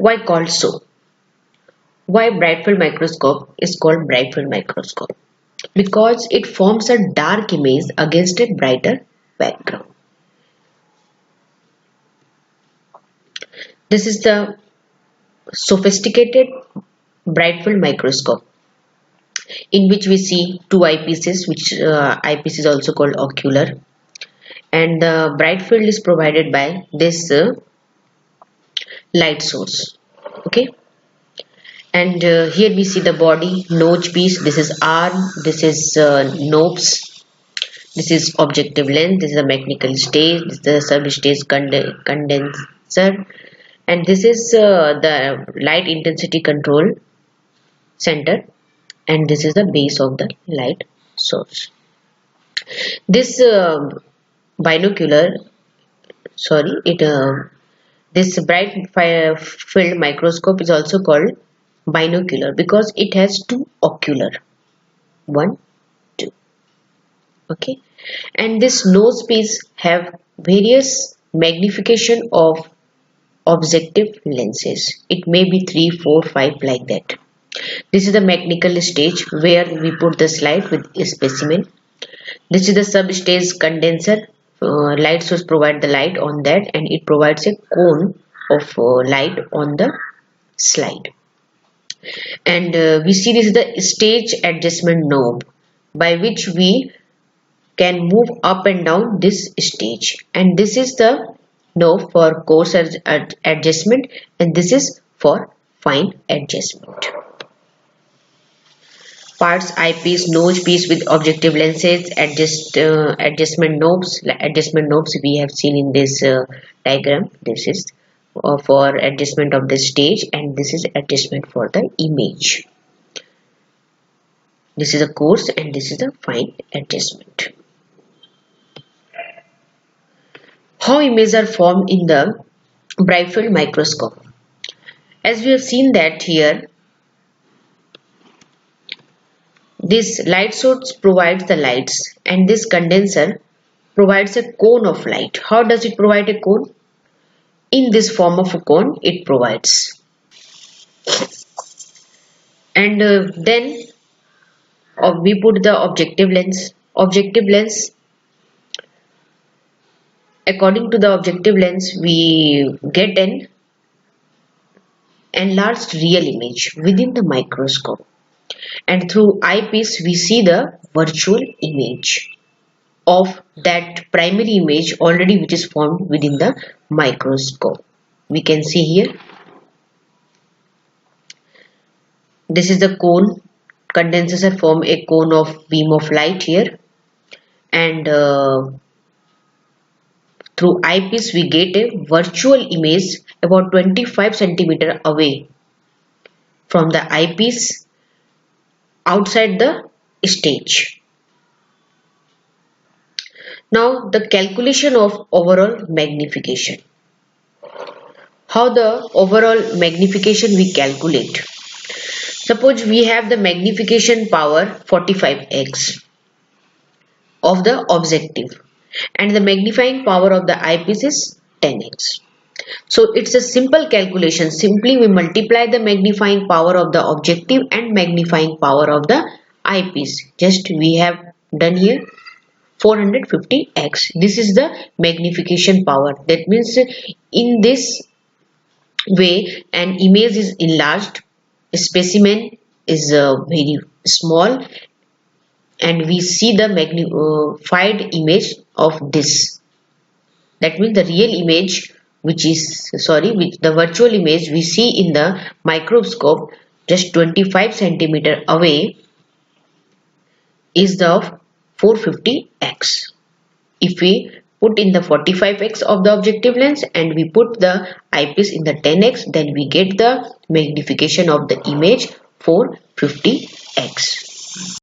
Why called so? Why bright field microscope is called bright field microscope? Because it forms a dark image against a brighter background. This is the sophisticated bright field microscope in which we see two eyepieces, which eyepiece is also called ocular, and the bright field is provided by this light source. Okay, and here we see the body, nose piece. This is arm, this is nose, this is objective lens, this is a mechanical stage, this is the sub-stage condenser, and this is the light intensity control center, and this is the base of the light source. This this bright field microscope is also called binocular because it has two ocular, 1, 2. Okay, and this nose piece have various magnification of objective lenses. It may be 3, 4, 5 like that. This is the mechanical stage where we put the slide with a specimen. This is the sub-stage condenser. Light source provide the light on that, and it provides a cone of light on the slide. And we see this is the stage adjustment knob by which we can move up and down this stage, and this is the knob for coarse adjustment, and this is for fine adjustment. Parts: eyepiece, nose piece with objective lenses, adjustment knobs. Adjustment knobs we have seen in this diagram. This is for adjustment of the stage, and this is adjustment for the image. This is a coarse and this is a fine adjustment. How images are formed in the bright field microscope? As we have seen that here, this light source provides the lights, and this condenser provides a cone of light. How does it provide a cone? In this form of a cone it provides. And then we put the objective lens. Objective lens, according to the objective lens, we get an enlarged real image within the microscope, and through eyepiece we see the virtual image of that primary image already which is formed within the microscope. We can see here, this is the cone. Condensers form a cone of beam of light here, and through eyepiece we get a virtual image about 25 centimeter away from the eyepiece outside the stage. Now the calculation of overall magnification. How the overall magnification we calculate? Suppose we have the magnification power 45x of the objective, and the magnifying power of the eyepiece is 10x. So it's a simple calculation. Simply we multiply the magnifying power of the objective and magnifying power of the eyepiece. Just we have done here 450x. This is the magnification power. That means in this way an image is enlarged, a specimen is very small, and we see the magnified image of this. That means the real image which the virtual image we see in the microscope just 25 centimeter away is the of 450x. If we put in the 45x of the objective lens and we put the eyepiece in the 10x, then we get the magnification of the image 450x.